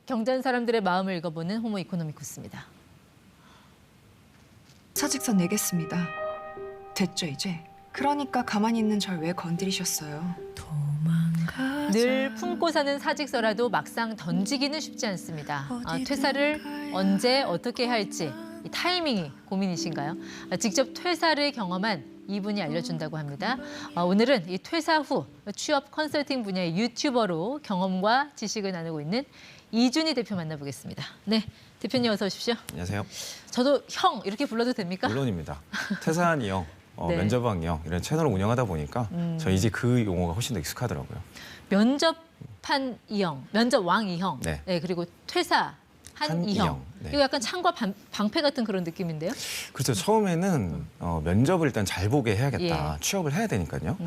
경제하는 사람들의 마음을 읽어보는 호모 이코노미쿠스입니다. 사직서 내겠습니다. 됐죠 이제? 그러니까 가만히 있는 절 왜 건드리셨어요? 늘 품고 사는 사직서라도 막상 던지기는 쉽지 않습니다. 퇴사를 언제 어떻게 해야 할지 이 타이밍이 고민이신가요? 직접 퇴사를 경험한 이분이 알려준다고 합니다. 오늘은 이 퇴사 후 취업 컨설팅 분야의 유튜버로 경험과 지식을 나누고 있는 이준희 대표 만나보겠습니다. 네, 대표님 어서 오십시오. 안녕하세요. 저도 형 이렇게 불러도 됩니까? 물론입니다. 퇴사한 이 형, 네. 면접왕 이 형 이런 채널을 운영하다 보니까 저 이제 그 용어가 훨씬 더 익숙하더라고요. 면접한 이형, 면접왕 이형, 네. 네, 그리고 퇴사한 이형. 이형. 네. 이거 약간 창과 방패 같은 그런 느낌인데요? 그렇죠. 처음에는 면접을 일단 잘 보게 해야겠다. 예. 취업을 해야 되니까요.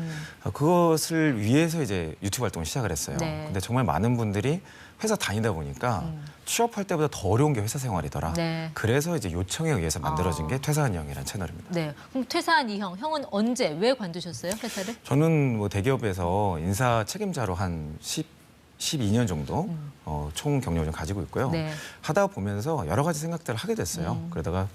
그것을 위해서 이제 유튜브 활동을 시작을 했어요. 네. 근데 정말 많은 분들이 회사 다니다 보니까 취업할 때보다 더 어려운 게 회사 생활이더라. 네. 그래서 이제 요청에 의해서 만들어진 게 퇴사한 이 형이라는 채널입니다. 네. 그럼 퇴사한 이형, 형은 언제, 왜 관두셨어요, 회사를? 저는 뭐 대기업에서 인사 책임자로 한 12년 정도 총 경력을 좀 가지고 있고요. 네. 하다 보면서 여러 가지 생각들을 하게 됐어요. 그러다가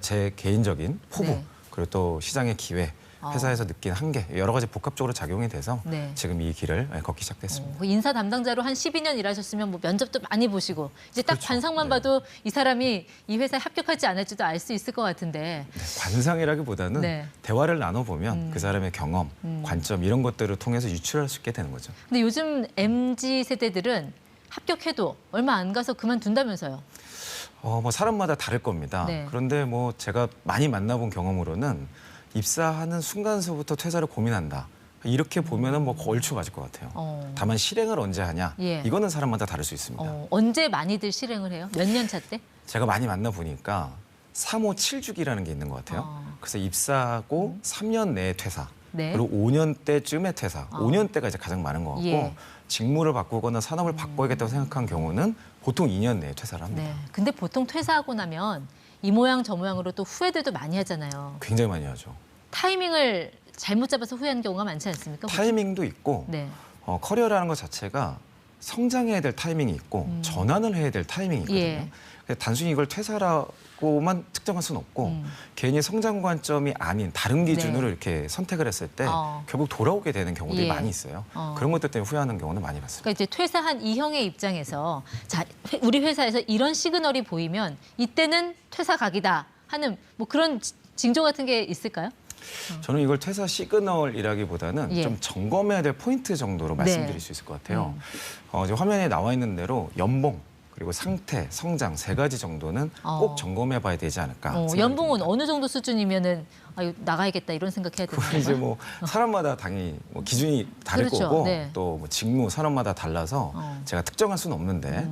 제 개인적인 포부, 네. 그리고 또 시장의 기회, 회사에서 느낀 한계, 여러 가지 복합적으로 작용이 돼서 네. 지금 이 길을 걷기 시작됐습니다. 그 인사 담당자로 한 12년 일하셨으면 뭐 면접도 많이 보시고 이제 딱 그렇죠. 관상만 네. 봐도 이 사람이 이 회사에 합격할지 안 할지도 알 수 있을 것 같은데. 관상이라기보다는 네. 대화를 나눠보면 그 사람의 경험, 관점 이런 것들을 통해서 유출할 수 있게 되는 거죠. 근데 요즘 MZ 세대들은 합격해도 얼마 안 가서 그만둔다면서요? 뭐 사람마다 다를 겁니다. 네. 그런데 뭐 제가 많이 만나본 경험으로는 입사하는 순간서부터 퇴사를 고민한다. 이렇게 보면은 뭐 얼추 맞을 것 같아요. 다만 실행을 언제 하냐, 예. 이거는 사람마다 다를 수 있습니다. 언제 많이들 실행을 해요? 몇 년 차 때? 제가 많이 만나 보니까 3-5-7주기라는 게 있는 것 같아요. 그래서 입사하고 3년 내에 퇴사, 네. 그리고 5년 때쯤에 퇴사, 5년 때가 이제 가장 많은 것 같고 예. 직무를 바꾸거나 산업을 바꿔야겠다고 생각한 경우는 보통 2년 내에 퇴사를 합니다. 네. 근데 보통 퇴사하고 나면 이 모양 저 모양으로 또 후회들도 많이 하잖아요. 굉장히 많이 하죠. 타이밍을 잘못 잡아서 후회하는 경우가 많지 않습니까? 타이밍도 있고 네. 커리어라는 것 자체가 성장해야 될 타이밍이 있고 전환을 해야 될 타이밍이 있거든요. 예. 그래서 단순히 이걸 퇴사라고만 특정할 수는 없고 개인의 성장 관점이 아닌 다른 기준으로 네. 이렇게 선택을 했을 때 어. 결국 돌아오게 되는 경우들이 예. 많이 있어요. 어. 그런 것들 때문에 후회하는 경우는 많이 봤습니다. 그러니까 이제 퇴사한 이 형의 입장에서 자, 우리 회사에서 이런 시그널이 보이면 이때는 퇴사 각이다 하는 뭐 그런 징조 같은 게 있을까요? 저는 이걸 퇴사 시그널이라기보다는 예. 좀 점검해야 될 포인트 정도로 말씀드릴 수 있을 것 같아요. 지금 화면에 나와 있는 대로 연봉, 그리고 상태, 성장 3가지 정도는 꼭 점검해봐야 되지 않을까. 생각이 연봉은 듭니다. 어느 정도 수준이면은 아유, 나가야겠다 이런 생각해야 되는 그건 이제 건가요? 뭐 사람마다 당연히 뭐 기준이 다를 그렇죠. 거고 네. 또 뭐 직무 산업마다 달라서 제가 특정할 수는 없는데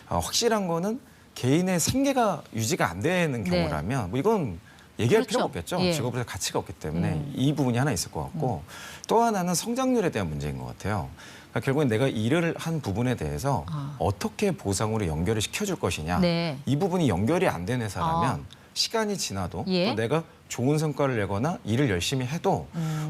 확실한 거는 개인의 생계가 유지가 안 되는 네. 경우라면 뭐 이건 얘기할 그렇죠. 필요가 없겠죠. 예. 직업에서 가치가 없기 때문에 이 부분이 하나 있을 것 같고 또 하나는 성장률에 대한 문제인 것 같아요. 그러니까 결국엔 내가 일을 한 부분에 대해서 어떻게 보상으로 연결을 시켜줄 것이냐. 네. 이 부분이 연결이 안 된 회사라면 시간이 지나도 예. 또 내가 좋은 성과를 내거나 일을 열심히 해도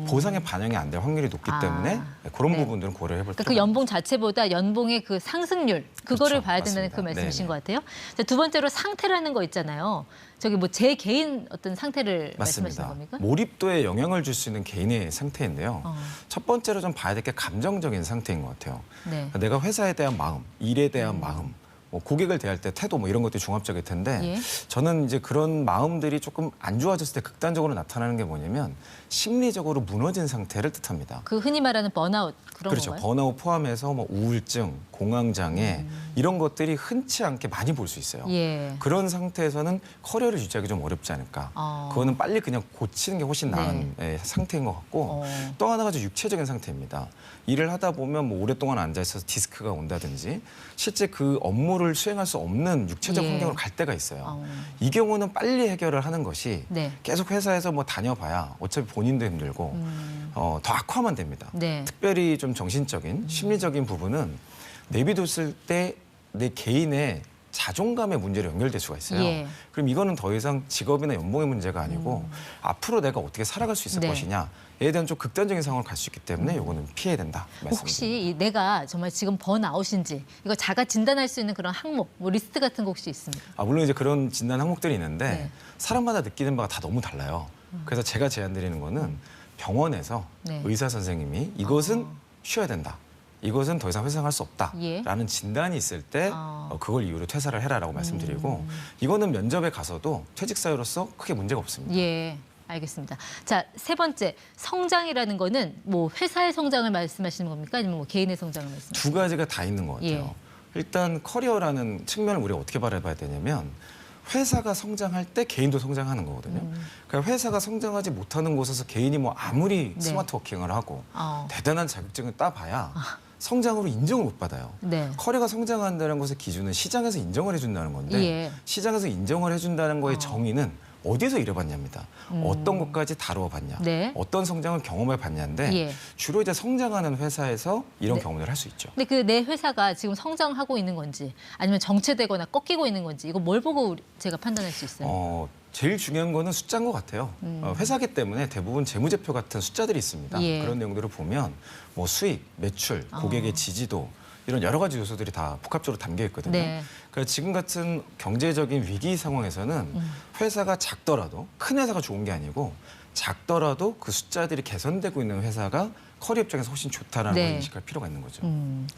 보상에 반영이 안 될 확률이 높기 때문에 그런 네. 부분들은 고려해 볼 그러니까 필요가 그 연봉 자체보다 연봉의 그 상승률 그거를 그렇죠. 봐야 된다는 맞습니다. 그 말씀이신 네네. 것 같아요. 자, 두 번째로 상태라는 거 있잖아요. 저기 뭐 제 개인 어떤 상태를 말씀하시는 맞습니다. 겁니까? 몰입도에 영향을 줄 수 있는 개인의 상태인데요. 첫 번째로 좀 봐야 될 게 감정적인 상태인 것 같아요. 네. 그러니까 내가 회사에 대한 마음, 일에 대한 마음, 뭐 고객을 대할 때 태도 뭐 이런 것들이 종합적일 텐데 예. 저는 이제 그런 마음들이 조금 안 좋아졌을 때 극단적으로 나타나는 게 뭐냐면 심리적으로 무너진 상태를 뜻합니다. 그 흔히 말하는 번아웃 그런 그렇죠. 건가요? 번아웃 포함해서 뭐 우울증, 공황장애 이런 것들이 흔치 않게 많이 볼 수 있어요. 예. 그런 상태에서는 커리어를 유지하기 좀 어렵지 않을까. 그거는 빨리 그냥 고치는 게 훨씬 나은 상태인 것 같고 또 하나가 좀 육체적인 상태입니다. 일을 하다 보면 뭐 오랫동안 앉아 있어서 디스크가 온다든지 실제 그 업무를 수행할 수 없는 육체적 예. 환경으로 갈 때가 있어요. 이 경우는 빨리 해결을 하는 것이 네. 계속 회사에서 뭐 다녀봐야 어차피 본인도 힘들고 더 악화만 됩니다. 네. 특별히 좀 정신적인, 심리적인 부분은 내비뒀을 때 내 개인의 자존감의 문제로 연결될 수가 있어요. 예. 그럼 이거는 더 이상 직업이나 연봉의 문제가 아니고 앞으로 내가 어떻게 살아갈 수 있을 네. 것이냐에 대한 좀 극단적인 상황을 갈 수 있기 때문에 이거는 피해야 된다. 혹시 내가 정말 지금 번아웃인지 이거 자가 진단할 수 있는 그런 항목, 뭐 리스트 같은 거 혹시 있습니까? 물론 이제 그런 진단 항목들이 있는데 네. 사람마다 느끼는 바가 다 너무 달라요. 그래서 제가 제안드리는 거는 병원에서 네. 의사 선생님이 이것은 쉬어야 된다. 이것은 더 이상 회사할 수 없다라는 예. 진단이 있을 때 그걸 이유로 퇴사를 해라라고 말씀드리고 이거는 면접에 가서도 퇴직 사유로서 크게 문제가 없습니다. 예. 알겠습니다. 자, 세 번째, 성장이라는 거는 뭐 회사의 성장을 말씀하시는 겁니까? 아니면 뭐 개인의 성장을 말씀하시는 두 가지가 다 있는 것 같아요. 예. 일단 커리어라는 측면을 우리가 어떻게 바라봐야 되냐면 회사가 성장할 때 개인도 성장하는 거거든요. 그러니까 회사가 성장하지 못하는 곳에서 개인이 뭐 아무리 네. 스마트 워킹을 하고 어. 대단한 자격증을 따봐야 성장으로 인정을 못 받아요. 네. 커리어가 성장한다는 것의 기준은 시장에서 인정을 해준다는 건데 예. 시장에서 인정을 해준다는 거의 정의는 어디서 일해봤냐입니다. 어떤 것까지 다루어봤냐, 네. 어떤 성장을 경험해봤냐인데 예. 주로 이제 성장하는 회사에서 이런 네. 경험을 할 수 있죠. 근데 그 내 회사가 지금 성장하고 있는 건지 아니면 정체되거나 꺾이고 있는 건지 이거 뭘 보고 제가 판단할 수 있어요? 제일 중요한 거는 숫자인 것 같아요. 회사기 때문에 대부분 재무제표 같은 숫자들이 있습니다. 예. 그런 내용들을 보면 뭐 수익, 매출, 고객의 지지도 이런 여러 가지 요소들이 다 복합적으로 담겨 있거든요. 네. 그러니까 지금 같은 경제적인 위기 상황에서는 회사가 작더라도 큰 회사가 좋은 게 아니고 작더라도 그 숫자들이 개선되고 있는 회사가 커리어 입장에서 훨씬 좋다라는 네. 걸 인식할 필요가 있는 거죠.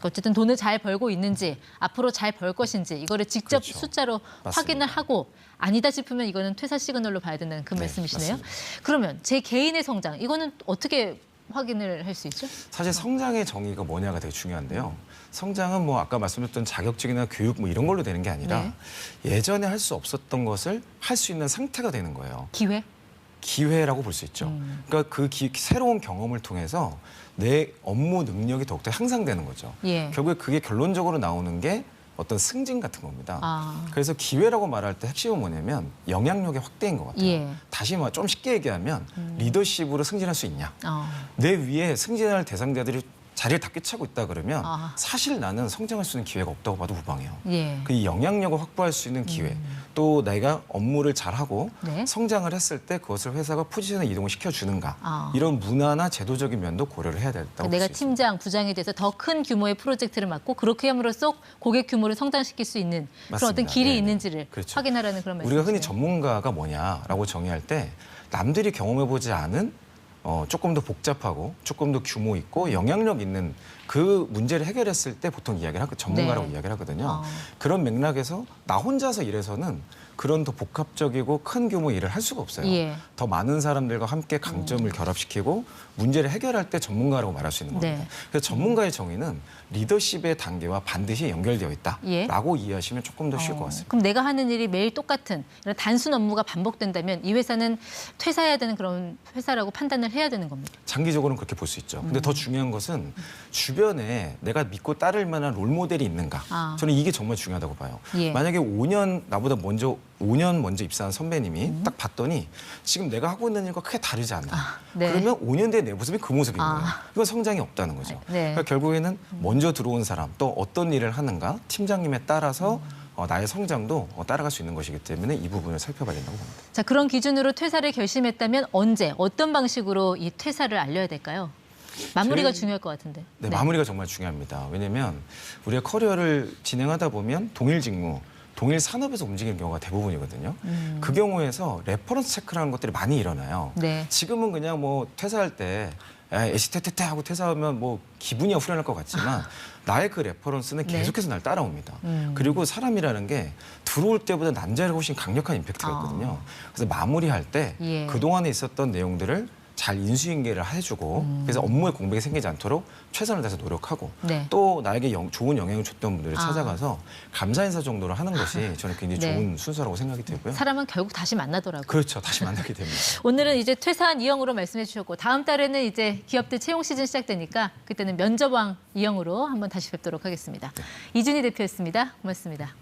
어쨌든 돈을 잘 벌고 있는지 앞으로 잘 벌 것인지 이거를 직접 그렇죠. 숫자로 맞습니다. 확인을 하고 아니다 싶으면 이거는 퇴사 시그널로 봐야 된다는 그 네, 말씀이시네요. 맞습니다. 그러면 제 개인의 성장 이거는 어떻게 확인을 할 수 있죠? 사실 성장의 정의가 뭐냐가 되게 중요한데요. 성장은 뭐 아까 말씀드렸던 자격증이나 교육 뭐 이런 걸로 되는 게 아니라 예전에 할 수 없었던 것을 할 수 있는 상태가 되는 거예요. 기회? 기회라고 볼 수 있죠. 그러니까 그 새로운 경험을 통해서 내 업무 능력이 더욱더 향상되는 거죠. 예. 결국에 그게 결론적으로 나오는 게 어떤 승진 같은 겁니다. 아. 그래서 기회라고 말할 때 핵심은 뭐냐면 영향력의 확대인 것 같아요. 예. 다시 뭐 좀 쉽게 얘기하면 리더십으로 승진할 수 있냐. 내 위에 승진할 대상자들이 자리를 다 꿰차고 있다 그러면 사실 나는 성장할 수 있는 기회가 없다고 봐도 무방해요. 예. 그 영향력을 확보할 수 있는 기회, 또 내가 업무를 잘하고 네. 성장을 했을 때 그것을 회사가 포지션에 이동을 시켜주는가 이런 문화나 제도적인 면도 고려를 해야 된다고 내가 볼 수 있습니다. 팀장, 부장이 돼서 더 큰 규모의 프로젝트를 맡고 그렇게 함으로써 고객 규모를 성장시킬 수 있는 그런 어떤 맞습니다. 길이 네네. 있는지를 그렇죠. 확인하라는 그런 말씀이시네요. 우리가 흔히 전문가가 뭐냐라고 정의할 때 남들이 경험해보지 않은 조금 더 복잡하고 조금 더 규모 있고 영향력 있는 그 문제를 해결했을 때 보통 전문가라고 네. 이야기를 하거든요. 그런 맥락에서 나 혼자서 일해서는 그런 더 복합적이고 큰 규모 일을 할 수가 없어요. 예. 더 많은 사람들과 함께 강점을 결합시키고 문제를 해결할 때 전문가라고 말할 수 있는 겁니다. 네. 그래서 전문가의 정의는 리더십의 단계와 반드시 연결되어 있다라고 이해하시면 조금 더 쉬울 것 같습니다. 그럼 내가 하는 일이 매일 똑같은 이런 단순 업무가 반복된다면 이 회사는 퇴사해야 되는 그런 회사라고 판단을 해야 되는 겁니다. 장기적으로는 그렇게 볼 수 있죠. 근데 더 중요한 것은 주변에 내가 믿고 따를 만한 롤모델이 있는가. 저는 이게 정말 중요하다고 봐요. 예. 만약에 5년 나보다 5년 먼저 입사한 선배님이 딱 봤더니 지금 내가 하고 있는 일과 크게 다르지 않나. 네. 그러면 5년 뒤에 내 모습이 그 모습인 거예요. 이건 성장이 없다는 거죠. 네. 그러니까 결국에는 먼저 들어온 사람 또 어떤 일을 하는가 팀장님에 따라서 나의 성장도 따라갈 수 있는 것이기 때문에 이 부분을 살펴봐야 된다고 봅니다. 자, 그런 기준으로 퇴사를 결심했다면 언제, 어떤 방식으로 이 퇴사를 알려야 될까요? 마무리가 중요할 것 같은데. 네, 마무리가 정말 중요합니다. 왜냐하면 우리가 커리어를 진행하다 보면 동일 직무, 동일 산업에서 움직이는 경우가 대부분이거든요. 그 경우에서 레퍼런스 체크라는 것들이 많이 일어나요. 네. 지금은 그냥 뭐 퇴사할 때 에시테테테 하고 퇴사하면 뭐 기분이 후련할 것 같지만 나의 그 레퍼런스는 계속해서 날 따라옵니다. 그리고 사람이라는 게 들어올 때보다 난자리가 훨씬 강력한 임팩트가 있거든요. 그래서 마무리할 때 예. 그동안에 있었던 내용들을 잘 인수인계를 해주고 그래서 업무에 공백이 생기지 않도록 최선을 다해서 노력하고 네. 또 나에게 좋은 영향을 줬던 분들을 찾아가서 감사 인사 정도로 하는 것이 저는 굉장히 네. 좋은 순서라고 생각이 들고요. 사람은 결국 다시 만나더라고요. 그렇죠. 다시 만나게 됩니다. 오늘은 이제 퇴사한 이영으로 말씀해 주셨고 다음 달에는 이제 기업들 채용 시즌 시작되니까 그때는 면접왕 이영으로 한번 다시 뵙도록 하겠습니다. 이준희 대표였습니다. 고맙습니다.